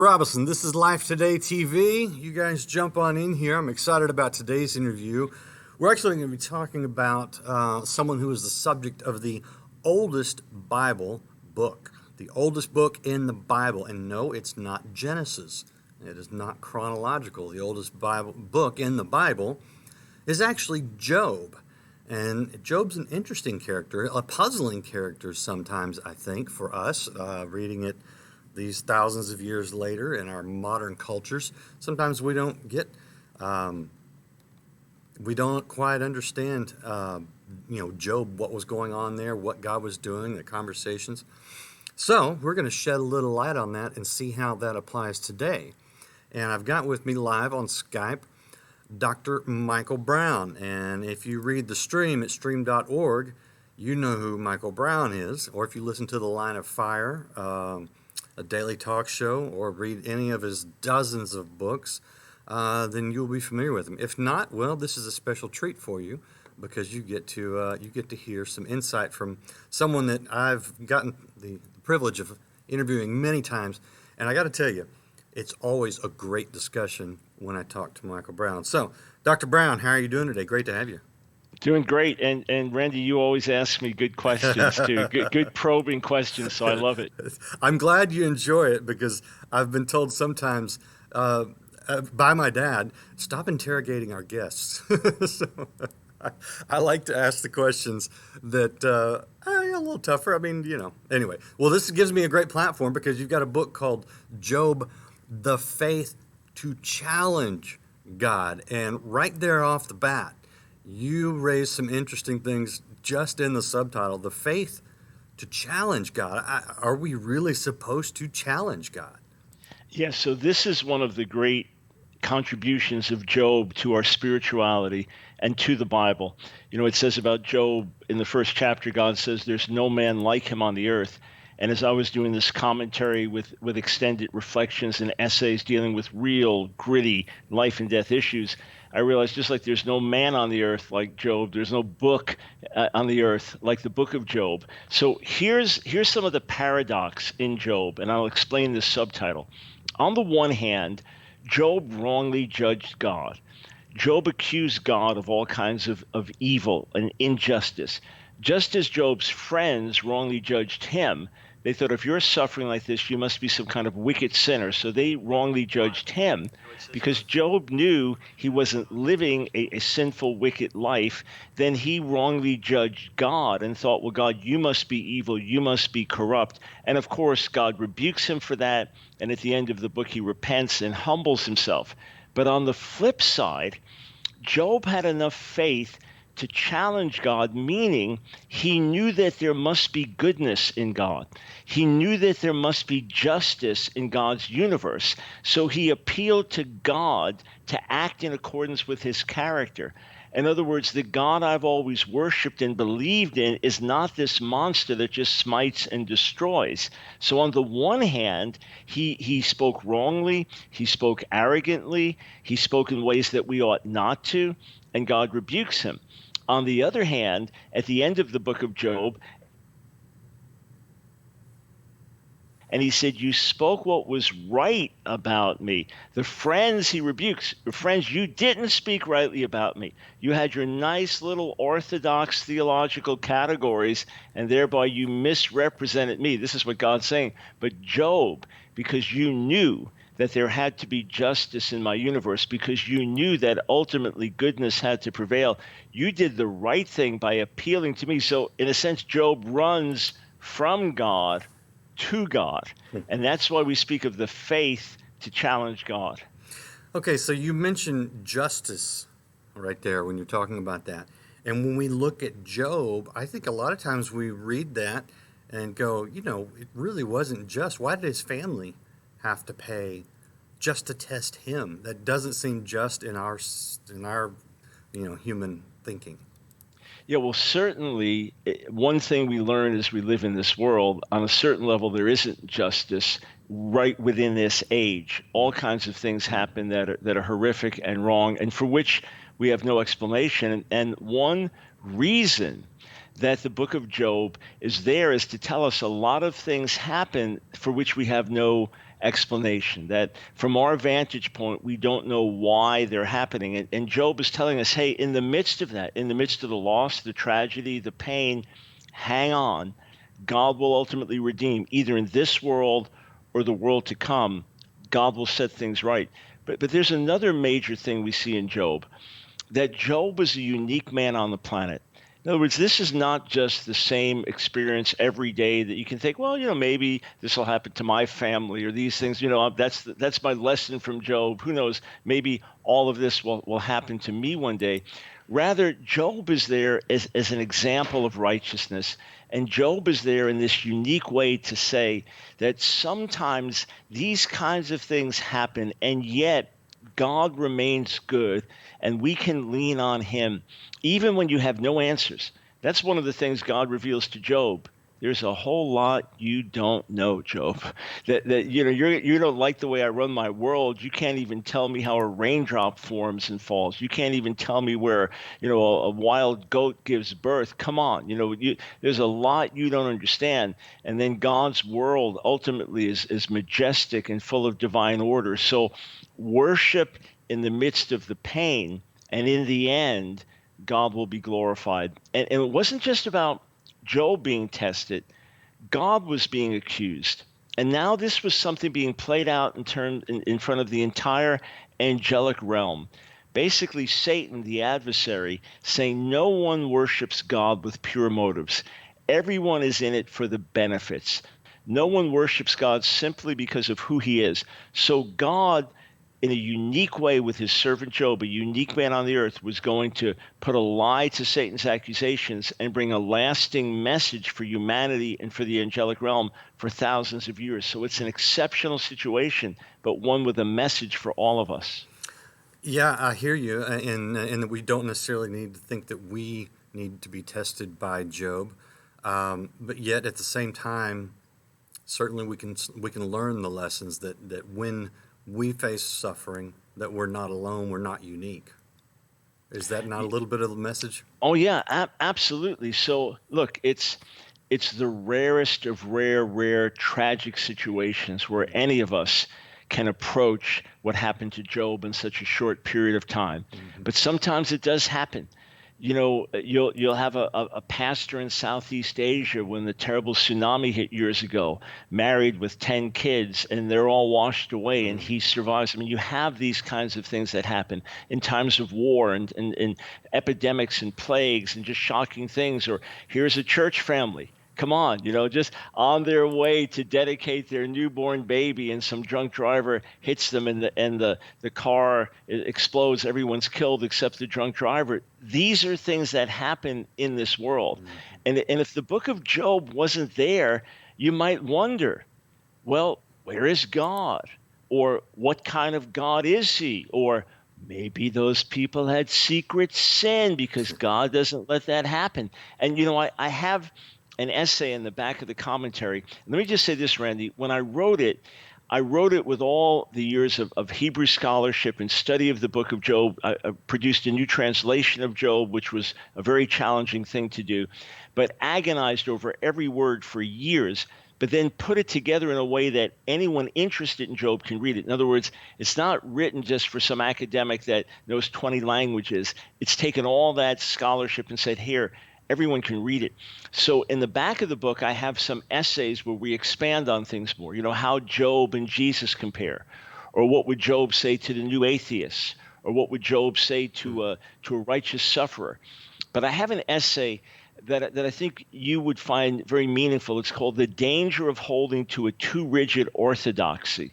Robinson, this is Life Today TV. You guys jump on in here. I'm excited about today's interview. We're actually going to be talking about someone who is the subject of the oldest Bible book. The oldest book in the Bible. And no, it's not Genesis. It is not chronological. The oldest book in the Bible is actually Job. And Job's an interesting character, a puzzling character sometimes, I think, for us, reading it these thousands of years later in our modern cultures. Sometimes we don't quite understand, Job, what was going on there, what God was doing, the conversations. So we're going to shed a little light on that and see how that applies today. And I've got with me live on Skype Dr. Michael Brown. And if you read the stream at stream.org, you know who Michael Brown is. Or if you listen to The Line of Fire, a daily talk show, or read any of his dozens of books, then you'll be familiar with him. If not, well, this is a special treat for you because you get to hear some insight from someone that I've gotten the privilege of interviewing many times. And I got to tell you, it's always a great discussion when I talk to Michael Brown. So, Dr. Brown, how are you doing today? Great to have you. Doing great. And Randy, you always ask me good questions, too. Good probing questions, so I love it. I'm glad you enjoy it because I've been told sometimes by my dad, stop interrogating our guests. So I like to ask the questions that are a little tougher. I mean, Anyway, well, this gives me a great platform because you've got a book called Job, The Faith to Challenge God. And right there off the bat, you raise some interesting things just in the subtitle, The Faith to Challenge God. Are we really supposed to challenge God? Yeah, so this is one of the great contributions of Job to our spirituality and to the Bible. It says about Job in the first chapter, God says there's no man like him on the earth. And as I was doing this commentary with extended reflections and essays dealing with real, gritty life and death issues, I realized just like there's no man on the earth like Job, there's no book on the earth like the book of Job. So here's some of the paradox in Job, and I'll explain this subtitle. On the one hand, Job wrongly judged God. Job accused God of all kinds of evil and injustice. Just as Job's friends wrongly judged him, they thought, if you're suffering like this, you must be some kind of wicked sinner. So they wrongly judged him because Job knew he wasn't living a sinful, wicked life. Then he wrongly judged God and thought, well, God, you must be evil. You must be corrupt. And of course, God rebukes him for that. And at the end of the book, he repents and humbles himself. But on the flip side, Job had enough faith to challenge God, meaning he knew that there must be goodness in God. He knew that there must be justice in God's universe. So he appealed to God to act in accordance with his character. In other words, the God I've always worshiped and believed in is not this monster that just smites and destroys. So on the one hand, he spoke wrongly, he spoke arrogantly, he spoke in ways that we ought not to, and God rebukes him. On the other hand, at the end of the book of Job, and he said, you spoke what was right about me. The friends he rebukes, friends, you didn't speak rightly about me. You had your nice little orthodox theological categories, and thereby you misrepresented me. This is what God's saying. But Job, because you knew that there had to be justice in my universe, because you knew that ultimately goodness had to prevail, you did the right thing by appealing to me. So in a sense, Job runs from God to God. And that's why we speak of the faith to challenge God. Okay, so you mentioned justice right there when you're talking about that. And when we look at Job, I think a lot of times we read that and go, it really wasn't just. Why did his family have to pay just to test him? That doesn't seem just in our human thinking. Yeah, well, certainly one thing we learn as we live in this world, on a certain level, there isn't justice right within this age. All kinds of things happen that are horrific and wrong, and for which we have no explanation. And one reason that the book of Job is there is to tell us a lot of things happen for which we have no explanation, that from our vantage point, we don't know why they're happening. And Job is telling us, hey, in the midst of that, in the midst of the loss, the tragedy, the pain, hang on. God will ultimately redeem, either in this world or the world to come. God will set things right. But there's another major thing we see in Job, that Job was a unique man on the planet. In other words, this is not just the same experience every day that you can think, well, maybe this will happen to my family or these things. That's my lesson from Job. Who knows? Maybe all of this will happen to me one day. Rather, Job is there as an example of righteousness. And Job is there in this unique way to say that sometimes these kinds of things happen, and yet God remains good, and we can lean on him even when you have no answers. That's one of the things God reveals to Job. There's a whole lot you don't know, Job. That you don't like the way I run my world. You can't even tell me how a raindrop forms and falls. You can't even tell me where a wild goat gives birth. Come on, there's a lot you don't understand. And then God's world ultimately is majestic and full of divine order. So worship in the midst of the pain, and in the end, God will be glorified. And it wasn't just about Job being tested. God was being accused. And now this was something being played out in front of the entire angelic realm. Basically, Satan, the adversary, saying no one worships God with pure motives. Everyone is in it for the benefits. No one worships God simply because of who he is. So God, in a unique way with his servant Job, a unique man on the earth, was going to put a lie to Satan's accusations and bring a lasting message for humanity and for the angelic realm for thousands of years. So it's an exceptional situation, but one with a message for all of us. Yeah, I hear you, and that we don't necessarily need to think that we need to be tested by Job, but yet at the same time, certainly we can learn the lessons that when we face suffering, that we're not alone, we're not unique. Is that not a little bit of the message? Oh yeah, absolutely. So look, it's the rarest of rare tragic situations where any of us can approach what happened to Job in such a short period of time. Mm-hmm. But sometimes it does happen. You'll have a pastor in Southeast Asia when the terrible tsunami hit years ago, married with 10 kids, and they're all washed away, and he survives. I mean, you have these kinds of things that happen in times of war and epidemics and plagues and just shocking things. Or here's a church family. Come on, just on their way to dedicate their newborn baby, and some drunk driver hits them, and the car explodes. Everyone's killed except the drunk driver. These are things that happen in this world. Mm-hmm. And if the book of Job wasn't there, you might wonder, well, where is God? Or what kind of God is he? Or maybe those people had secret sin because God doesn't let that happen. And I have an essay in the back of the commentary. Let me just say this, Randy. When I wrote it with all the years of Hebrew scholarship and study of the book of Job. I produced a new translation of Job, which was a very challenging thing to do, but agonized over every word for years, but then put it together in a way that anyone interested in Job can read it. In other words, it's not written just for some academic that knows 20 languages. It's taken all that scholarship and said, here, everyone can read it. So in the back of the book, I have some essays where we expand on things more. How Job and Jesus compare, or what would Job say to the new atheists, or what would Job say to a righteous sufferer. But I have an essay that I think you would find very meaningful. It's called "The Danger of Holding to a Too Rigid Orthodoxy,"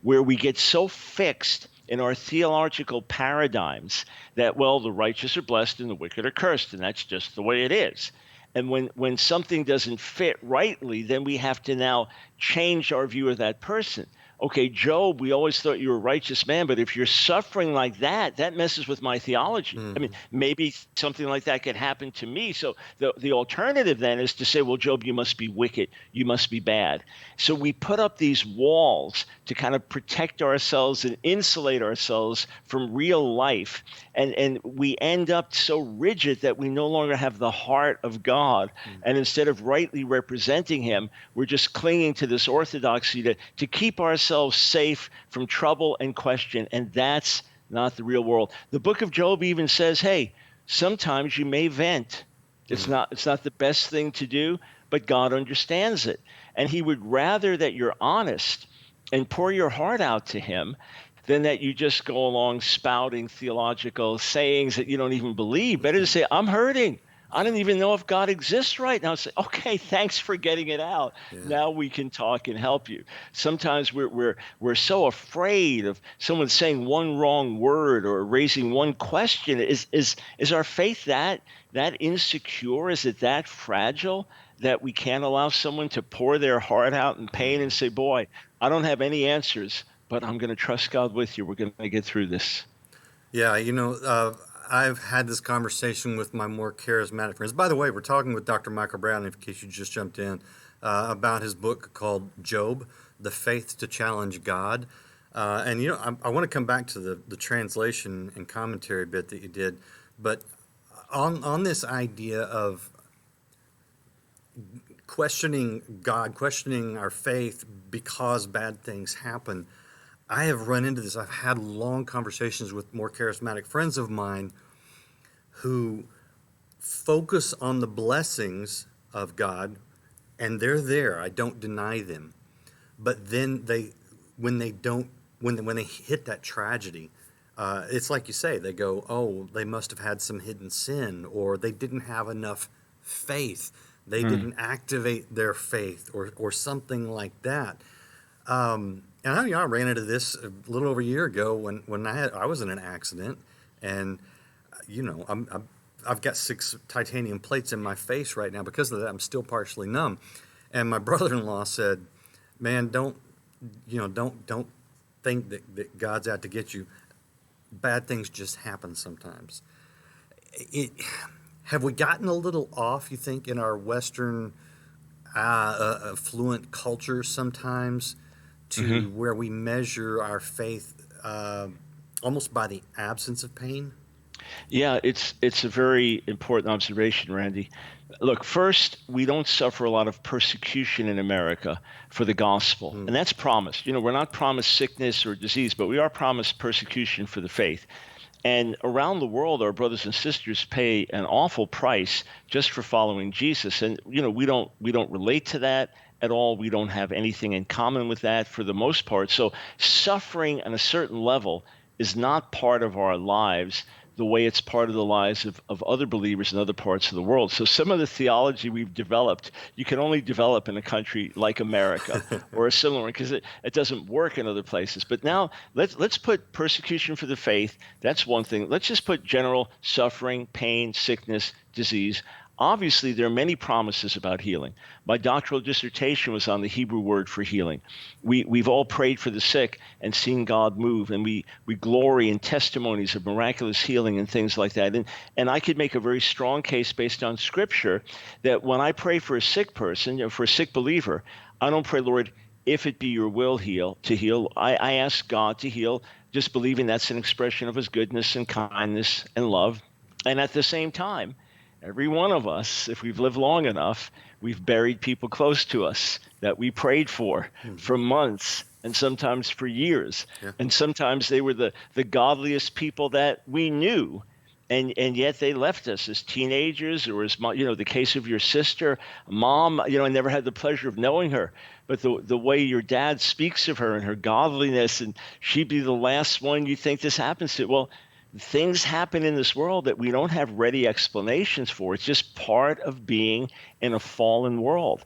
where we get so fixed in our theological paradigms that, well, the righteous are blessed and the wicked are cursed, and that's just the way it is. And when something doesn't fit rightly, then we have to now change our view of that person. Okay, Job, we always thought you were a righteous man, but if you're suffering like that, that messes with my theology. Mm-hmm. I mean, maybe something like that could happen to me. So the alternative then is to say, well, Job, you must be wicked. You must be bad. So we put up these walls to kind of protect ourselves and insulate ourselves from real life. And we end up so rigid that we no longer have the heart of God. Mm-hmm. And instead of rightly representing him, we're just clinging to this orthodoxy to keep ourselves ourselves safe from trouble and question, and that's not the real world. The book of Job even says, hey, sometimes you may vent. Mm. It's not the best thing to do, but God understands it. And he would rather that you're honest and pour your heart out to him than that you just go along spouting theological sayings that you don't even believe. Better to say, I'm hurting. I don't even know if God exists right now. Say, okay, thanks for getting it out. Yeah. Now we can talk and help you. Sometimes we're so afraid of someone saying one wrong word or raising one question. Is our faith that insecure? Is it that fragile that we can't allow someone to pour their heart out in pain and say, boy, I don't have any answers, but I'm going to trust God with you. We're going to get through this. Yeah, I've had this conversation with my more charismatic friends. By the way, we're talking with Dr. Michael Brown, in case you just jumped in, about his book called Job, The Faith to Challenge God. And, I want to come back to the translation and commentary bit that you did. But on this idea of questioning God, questioning our faith because bad things happen, I have run into this. I've had long conversations with more charismatic friends of mine who focus on the blessings of God, and they're there. I don't deny them. But then when they hit that tragedy, it's like you say, they go, oh, they must have had some hidden sin, or they didn't have enough faith. They didn't activate their faith, or something like that. And I ran into this a little over a year ago when I was in an accident, and I've got 6 titanium plates in my face right now because of that. I'm still partially numb, and my brother-in-law said, "Man, don't think that God's out to get you. Bad things just happen sometimes." Have we gotten a little off, you think, in our Western affluent culture sometimes, to where we measure our faith almost by the absence of pain? Yeah, it's a very important observation, Randy. Look, first, we don't suffer a lot of persecution in America for the gospel, and that's promised. We're not promised sickness or disease, but we are promised persecution for the faith. And around the world, our brothers and sisters pay an awful price just for following Jesus. And we don't relate to that at all. We don't have anything in common with that for the most part. So suffering on a certain level is not part of our lives the way it's part of the lives of other believers in other parts of the world. So some of the theology we've developed, you can only develop in a country like America or a similar one, because it doesn't work in other places. But now let's put persecution for the faith. That's one thing. Let's just put general suffering, pain, sickness, disease. Obviously, there are many promises about healing. My doctoral dissertation was on the Hebrew word for healing. We've all prayed for the sick and seen God move, and we glory in testimonies of miraculous healing and things like that. And I could make a very strong case based on Scripture that when I pray for a sick person, for a sick believer, I don't pray, Lord, if it be your will to heal. I ask God to heal, just believing that's an expression of his goodness and kindness and love. And at the same time, every one of us, if we've lived long enough, we've buried people close to us that we prayed for months and sometimes for years. Yeah. And sometimes they were the godliest people that we knew. And yet they left us as teenagers, or as the case of your sister, mom. I never had the pleasure of knowing her, but the way your dad speaks of her and her godliness, and she'd be the last one you think this happens to. Well, things happen in this world that we don't have ready explanations for. It's just part of being in a fallen world.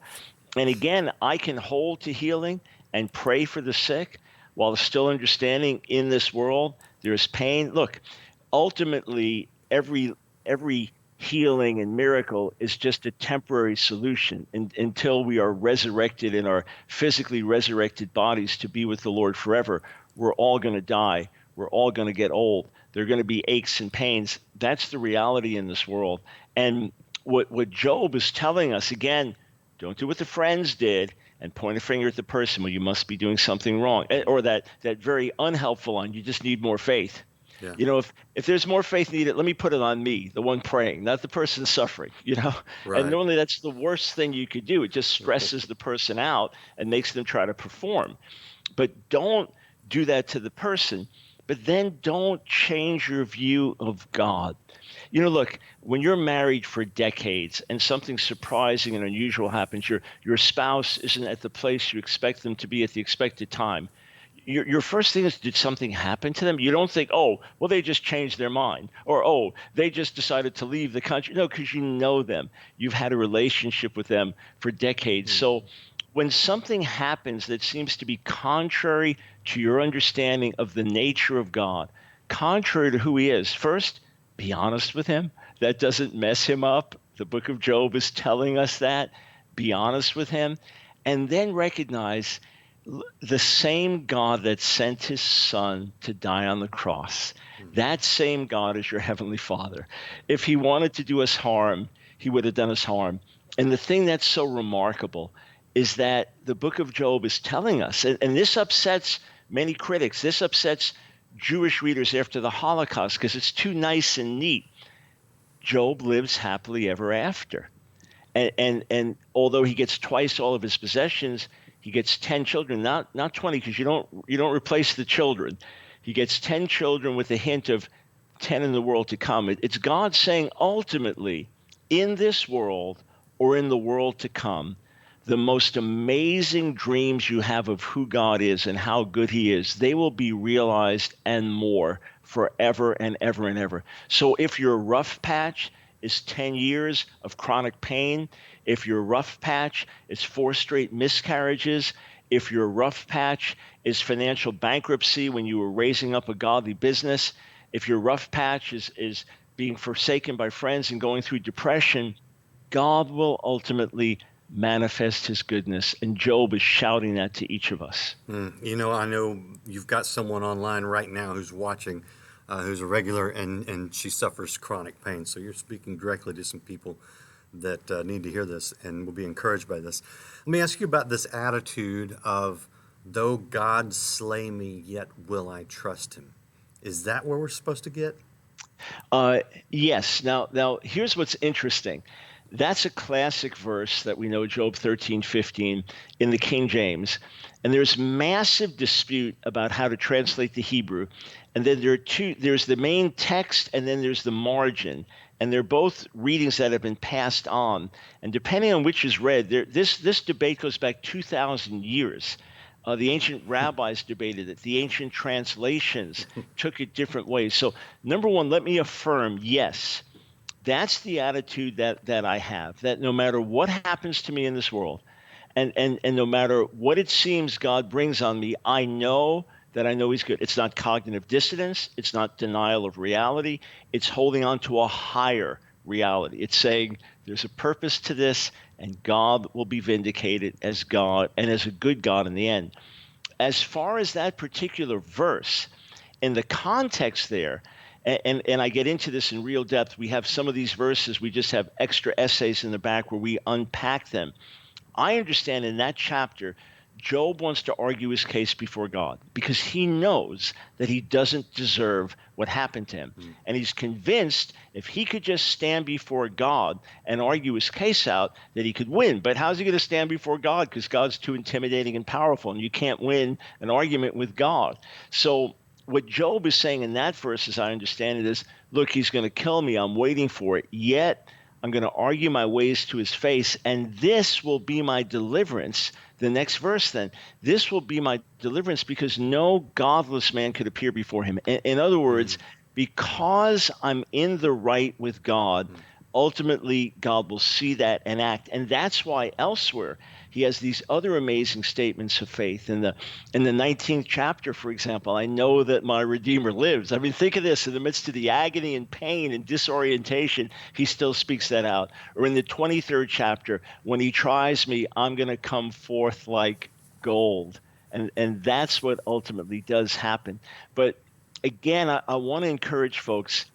And again, I can hold to healing and pray for the sick while still understanding in this world there is pain. Look, ultimately, every healing and miracle is just a temporary solution until we are resurrected in our physically resurrected bodies to be with the Lord forever. We're all going to die. We're all going to get old. There are going to be aches and pains. That's the reality in this world. And what Job is telling us, again, don't do what the friends did and point a finger at the person, well, you must be doing something wrong. Or that very unhelpful one, you just need more faith. Yeah. If there's more faith needed, let me put it on me, the one praying, not the person suffering, Right. And normally that's the worst thing you could do. It just stresses the person out and makes them try to perform. But don't do that to the person. But then don't change your view of God. Look, when you're married for decades and something surprising and unusual happens, your spouse isn't at the place you expect them to be at the expected time. Your first thing is, did something happen to them? You don't think, oh, well, they just changed their mind, or oh, they just decided to leave the country. No, because you know them. You've had a relationship with them for decades. So when something happens that seems to be contrary to your understanding of the nature of God, contrary to who he is, first, be honest with him. That doesn't mess him up. The book of Job is telling us that. Be honest with him. And then recognize the same God that sent his son to die on the cross, that same God is your heavenly Father. If he wanted to do us harm, he would have done us harm. And the thing that's so remarkable is that the book of Job is telling us, and this upsets many critics, this upsets Jewish readers after the Holocaust because it's too nice and neat. Job lives happily ever after. And although he gets twice all of his possessions, he gets 10 children, not 20, because you don't replace the children. He gets 10 children with a hint of 10 in the world to come. It's God saying ultimately, in this world or in the world to come, the most amazing dreams you have of who God is and how good he is, they will be realized and more forever and ever and ever. So if your rough patch is 10 years of chronic pain, if your rough patch is 4 straight miscarriages, if your rough patch is financial bankruptcy when you were raising up a godly business, if your rough patch is being forsaken by friends and going through depression, God will ultimately manifest his goodness. And Job is shouting that to each of us. I know you've got someone online right now who's watching, who's a regular, and she suffers chronic pain. So you're speaking directly to some people that need to hear this and will be encouraged by this. Let me ask you about this attitude of, though God slay me, yet will I trust him. Is that where we're supposed to get? Yes. Now, here's what's interesting. That's a classic verse that we know, Job 13:15 in the King James. And there's massive dispute about how to translate the Hebrew. And then there's the main text and then there's the margin. And they're both readings that have been passed on. And depending on which is read, this debate goes back 2,000 years. The ancient rabbis debated it. The ancient translations took it different ways. So, number one, let me affirm, yes, that's the attitude that I have, that no matter what happens to me in this world, and no matter what it seems God brings on me, I know that I know he's good. It's not cognitive dissonance. It's not denial of reality. It's holding on to a higher reality. It's saying there's a purpose to this, and God will be vindicated as God and as a good God in the end. As far as that particular verse, in the context there, and I get into this in real depth, we have some of these verses, we just have extra essays in the back where we unpack them. I understand in that chapter, Job wants to argue his case before God because he knows that he doesn't deserve what happened to him. And he's convinced if he could just stand before God and argue his case out, that he could win. But how's he going to stand before God? Because God's too intimidating and powerful, and you can't win an argument with God. So what Job is saying in that verse, as I understand it, is, look, he's going to kill me. I'm waiting for it. Yet I'm going to argue my ways to his face, and this will be my deliverance. The next verse then, this will be my deliverance because no godless man could appear before him. In other words, because I'm in the right with God, ultimately God will see that and act. And that's why elsewhere he has these other amazing statements of faith. In the 19th chapter, for example, I know that my Redeemer lives. I mean, think of this. In the midst of the agony and pain and disorientation, he still speaks that out. Or in the 23rd chapter, when he tries me, I'm going to come forth like gold. And that's what ultimately does happen. But again, I want to encourage folks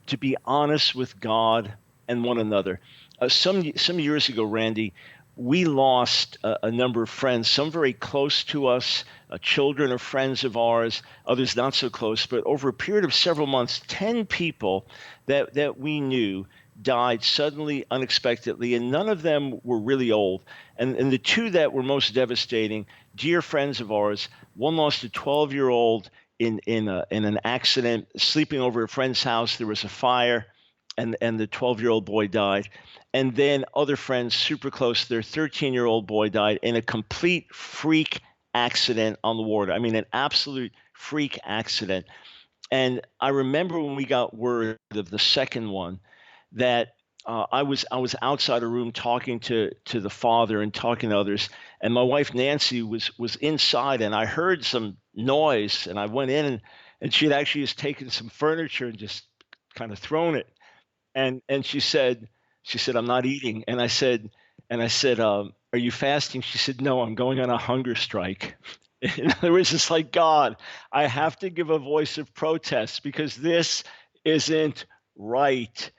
to be honest with God and one another. Some years ago, Randy, we lost a number of friends, some very close to us, children of friends of ours, others not so close. But over a period of several months, 10 people that we knew died suddenly, unexpectedly, and none of them were really old. And the two that were most devastating, dear friends of ours, One lost a 12-year-old in an accident, sleeping over a friend's house. There was a fire, and the 12-year-old boy died. And then other friends, super close, their 13-year-old boy died in a complete freak accident on the water. I mean, an absolute freak accident. And I remember when we got word of the second one that I was outside a room talking to the father and talking to others, and my wife Nancy was inside, and I heard some noise, and I went in, and she had actually just taken some furniture and just kind of thrown it, and she said I'm not eating, and I said are you fasting? She said no, I'm going on a hunger strike. In other words, it's like, God, I have to give a voice of protest because this isn't right.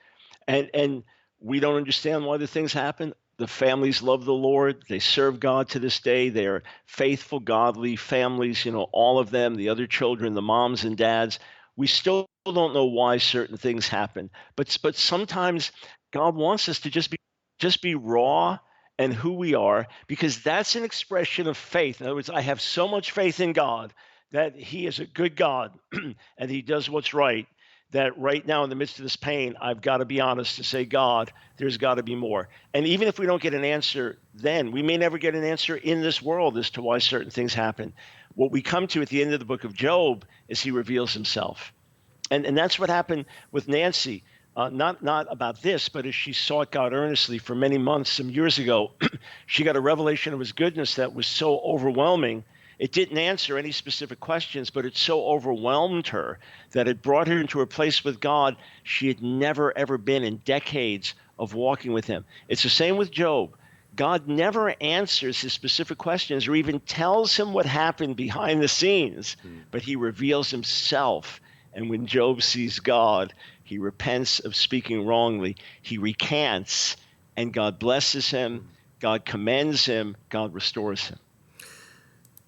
And we don't understand why the things happen. The families love the Lord. They serve God to this day. They are faithful, godly families, all of them, the other children, the moms and dads. We still don't know why certain things happen. But sometimes God wants us to just be raw and who we are, because that's an expression of faith. In other words, I have so much faith in God that He is a good God and He does what's right, that right now in the midst of this pain, I've got to be honest to say, God, there's got to be more. And even if we don't get an answer then, we may never get an answer in this world as to why certain things happen. What we come to at the end of the book of Job is He reveals Himself. And that's what happened with Nancy. Not about this, but as she sought God earnestly for many months, some years ago, she got a revelation of His goodness that was so overwhelming. It didn't answer any specific questions, but it so overwhelmed her that it brought her into a place with God she had never, ever been in decades of walking with Him. It's the same with Job. God never answers his specific questions or even tells him what happened behind the scenes, but He reveals Himself. And when Job sees God, he repents of speaking wrongly. He recants, and God blesses him. God commends him. God restores him.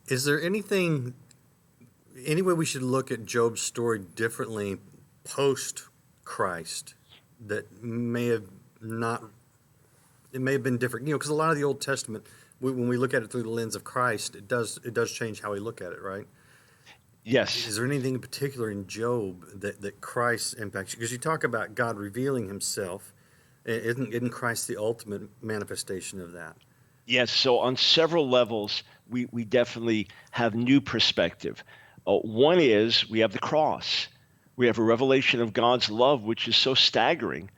Is there any way we should look at Job's story differently post Christ that may have not, it may have been different? Because a lot of the Old Testament, when we look at it through the lens of Christ, it does change how we look at it, right? Yes. Is there anything in particular in Job that Christ impacts? Because you talk about God revealing Himself. Isn't Christ the ultimate manifestation of that? Yes. So on several levels, we definitely have new perspective. One is we have the cross. We have a revelation of God's love, which is so staggering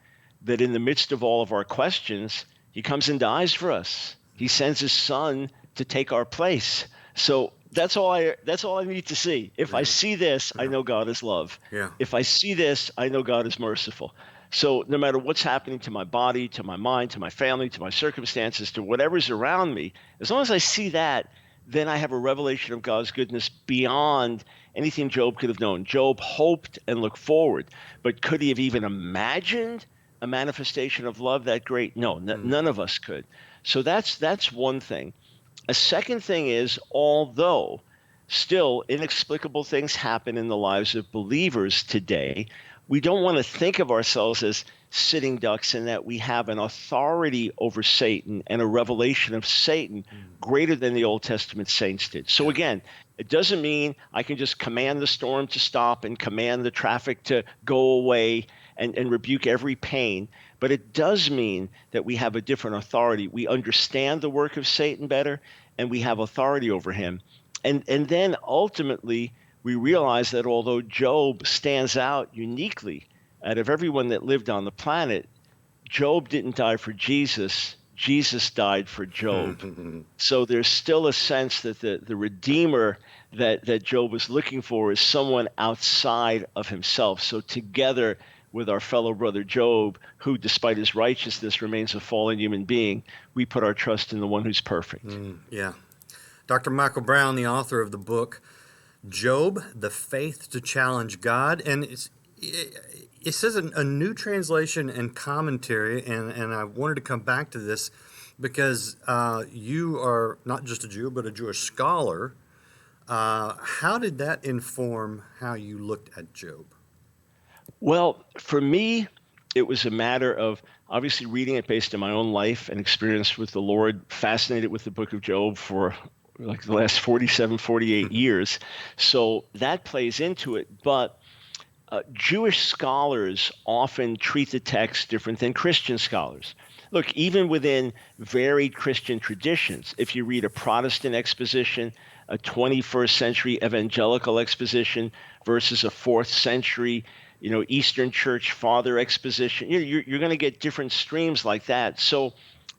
that in the midst of all of our questions, He comes and dies for us. He sends His Son to take our place. So that's all I need to see. If I see this, I know God is love. Yeah. If I see this, I know God is merciful. So no matter what's happening to my body, to my mind, to my family, to my circumstances, to whatever's around me, as long as I see that, then I have a revelation of God's goodness beyond anything Job could have known. Job hoped and looked forward, but could he have even imagined a manifestation of love that great? No, none of us could. So that's one thing. A second thing is, although still inexplicable things happen in the lives of believers today, we don't want to think of ourselves as sitting ducks in that we have an authority over Satan and a revelation of Satan greater than the Old Testament saints did. So again, it doesn't mean I can just command the storm to stop and command the traffic to go away and rebuke every pain. But it does mean that we have a different authority. We understand the work of Satan better, and we have authority over him. And then ultimately, we realize that although Job stands out uniquely out of everyone that lived on the planet, Job didn't die for Jesus. Jesus died for Job. So there's still a sense that the Redeemer that Job was looking for is someone outside of himself. So together with our fellow brother Job, who despite his righteousness remains a fallen human being, we put our trust in the one who's perfect. Yeah. Dr. Michael Brown, the author of the book, Job, The Faith to Challenge God. And it says a new translation and commentary, and I wanted to come back to this because you are not just a Jew, but a Jewish scholar. How did that inform how you looked at Job? Well, for me, it was a matter of obviously reading it based on my own life and experience with the Lord, fascinated with the book of Job for like the last 47, 48 years. So that plays into it. But Jewish scholars often treat the text different than Christian scholars. Look, even within varied Christian traditions, if you read a Protestant exposition, a 21st century evangelical exposition versus a 4th century, Eastern Church Father exposition, you're going to get different streams like that. So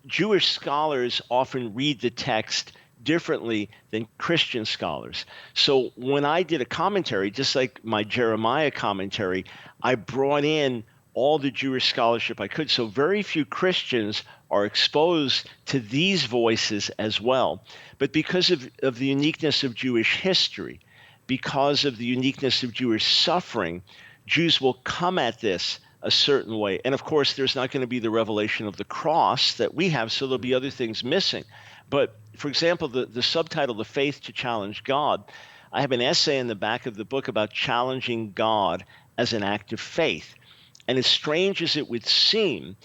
Jewish scholars often read the text differently than Christian scholars. So when I did a commentary, just like my Jeremiah commentary, I brought in all the Jewish scholarship I could. So very few Christians are exposed to these voices as well. But because of the uniqueness of Jewish history, because of the uniqueness of Jewish suffering, Jews will come at this a certain way. And of course, there's not going to be the revelation of the cross that we have, so there'll be other things missing. But for example, the subtitle, The Faith to Challenge God, I have an essay in the back of the book about challenging God as an act of faith. And as strange as it would seem,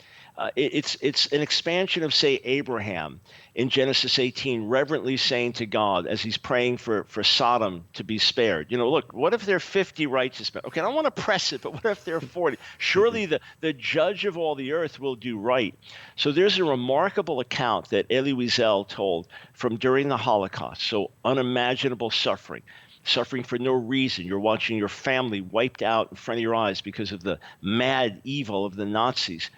it's an expansion of, say, Abraham in Genesis 18, reverently saying to God as he's praying for Sodom to be spared, look, what if there are 50 righteous men? Okay, I don't want to press it, but what if there are 40? Surely the judge of all the earth will do right. So there's a remarkable account that Elie Wiesel told from during the Holocaust, so unimaginable suffering for no reason. You're watching your family wiped out in front of your eyes because of the mad evil of the Nazis.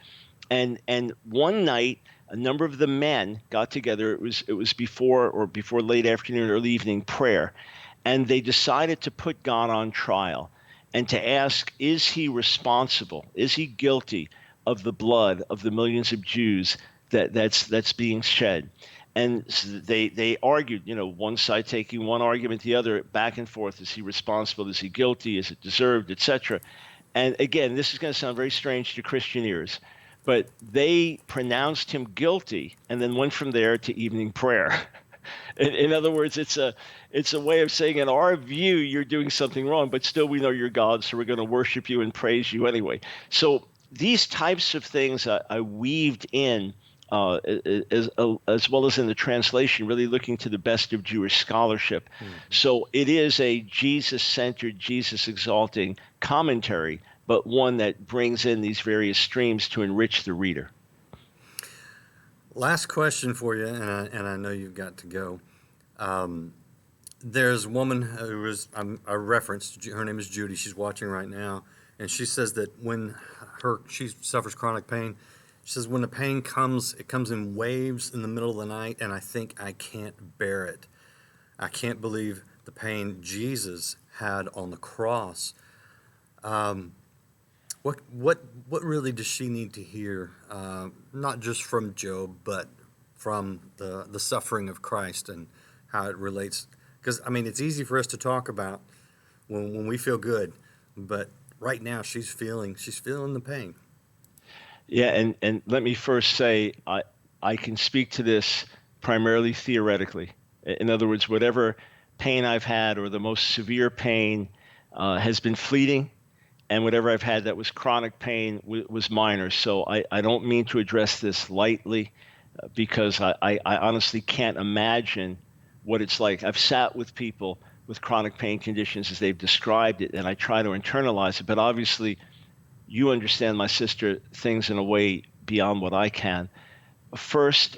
And one night, a number of the men got together. It was before late afternoon, early evening prayer, and they decided to put God on trial and to ask, is he responsible? Is he guilty of the blood of the millions of Jews that's being shed? And so they argued, one side taking one argument, the other, back and forth. Is he responsible? Is he guilty? Is it deserved, etc.? And again, this is going to sound very strange to Christian ears, but they pronounced him guilty and then went from there to evening prayer. In other words, it's a way of saying, in our view, you're doing something wrong, but still we know you're God, so we're going to worship you and praise you anyway. So these types of things I weaved in as well as in the translation, really looking to the best of Jewish scholarship. Mm-hmm. So it is a Jesus-centered, Jesus-exalting commentary, but one that brings in these various streams to enrich the reader. Last question for you, and I know you've got to go. There's a woman who I referenced, her name is Judy, she's watching right now, and she says that when she suffers chronic pain, she says when the pain comes, it comes in waves in the middle of the night, and I think I can't bear it. I can't believe the pain Jesus had on the cross. What really does she need to hear? Not just from Job, but from the suffering of Christ and how it relates. Because it's easy for us to talk about when we feel good, but right now she's feeling the pain. Yeah, and let me first say I can speak to this primarily theoretically. In other words, whatever pain I've had or the most severe pain has been fleeting, and whatever I've had that was chronic pain was minor. So I don't mean to address this lightly because I honestly can't imagine what it's like. I've sat with people with chronic pain conditions as they've described it, and I try to internalize it, but obviously you understand, my sister, things in a way beyond what I can. First,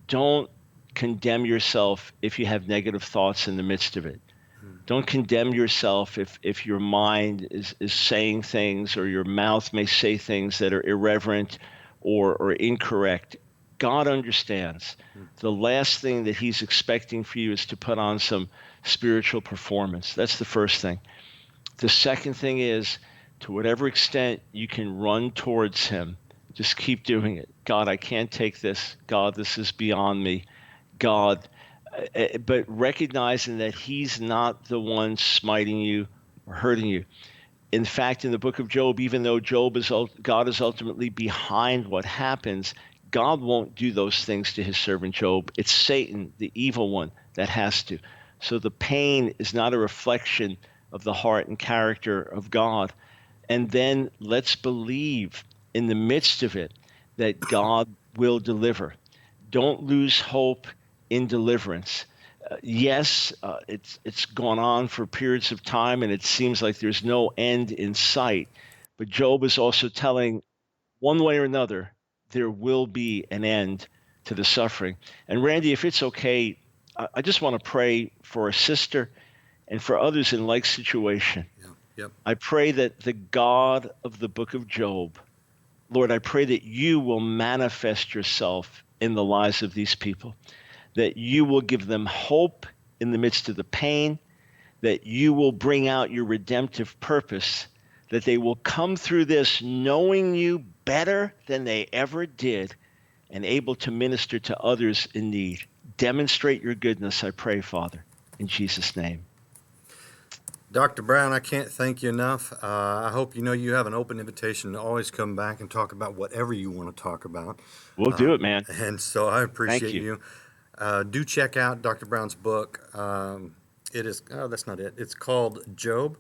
don't condemn yourself if you have negative thoughts in the midst of it. Don't condemn yourself if your mind is saying things or your mouth may say things that are irreverent or incorrect. God understands. The last thing that he's expecting for you is to put on some spiritual performance. That's the first thing. The second thing is, to whatever extent you can run towards him, just keep doing it. God, I can't take this. God, this is beyond me. God, but recognizing that he's not the one smiting you or hurting you. In fact, in the book of Job, even though God is ultimately behind what happens, God won't do those things to his servant Job. It's Satan, the evil one, that has to. So the pain is not a reflection of the heart and character of God. And then let's believe in the midst of it that God will deliver. Don't lose hope in deliverance. Yes, it's gone on for periods of time, and it seems like there's no end in sight. But Job is also telling, one way or another, there will be an end to the suffering. And Randy, if it's okay, I just want to pray for a sister and for others in like situation. Yeah. Yep. I pray that the God of the book of Job, Lord, I pray that you will manifest yourself in the lives of these people, that you will give them hope in the midst of the pain, that you will bring out your redemptive purpose, that they will come through this knowing you better than they ever did and able to minister to others in need. Demonstrate your goodness, I pray, Father, in Jesus' name. Dr. Brown, I can't thank you enough. I hope you know you have an open invitation to always come back and talk about whatever you want to talk about. We'll do it, man. And so I Thank appreciate you. you. Do check out Dr. Brown's book. It is, oh, that's not it. It's called Job,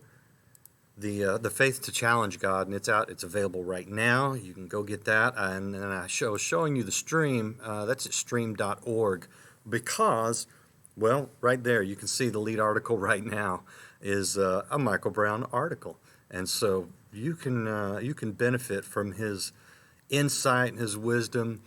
the Faith to Challenge God, and it's out. It's available right now. You can go get that. And I was showing you the stream. That's at stream.org because, well, right there, you can see the lead article right now is a Michael Brown article. And so you can benefit from his insight and his wisdom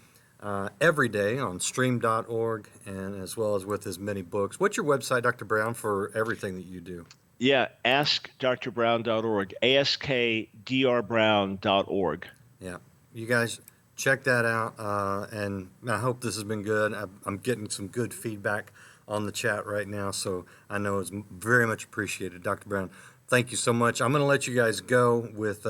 every day on stream.org and as well as with his many books. What's your website, Dr. Brown, for everything that you do? Yeah, askdrbrown.org, askdrbrown.org. Yeah, you guys check that out, and I hope this has been good. I'm getting some good feedback on the chat right now, so I know it's very much appreciated. Dr. Brown, thank you so much. I'm going to let you guys go with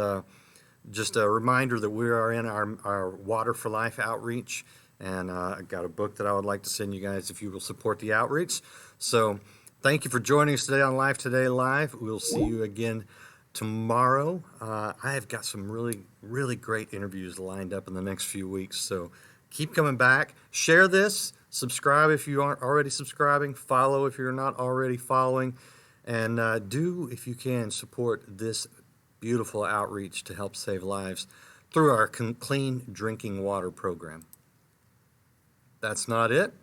just a reminder that we are in our Water for Life outreach, and I got a book that I would like to send you guys if you will support the outreach. So thank you for joining us today on Life Today Live. We'll see you again tomorrow. I have got some really, really great interviews lined up in the next few weeks, so keep coming back. Share this. Subscribe if you aren't already subscribing. Follow if you're not already following. And do, if you can, support this beautiful outreach to help save lives through our clean drinking water program. That's not it.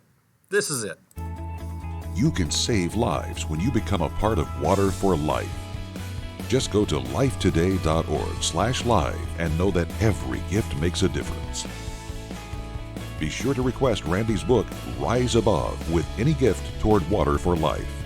This is it. You can save lives when you become a part of Water for Life. Just go to lifetoday.org/live and know that every gift makes a difference. Be sure to request Randy's book, Rise Above, with any gift toward Water for Life.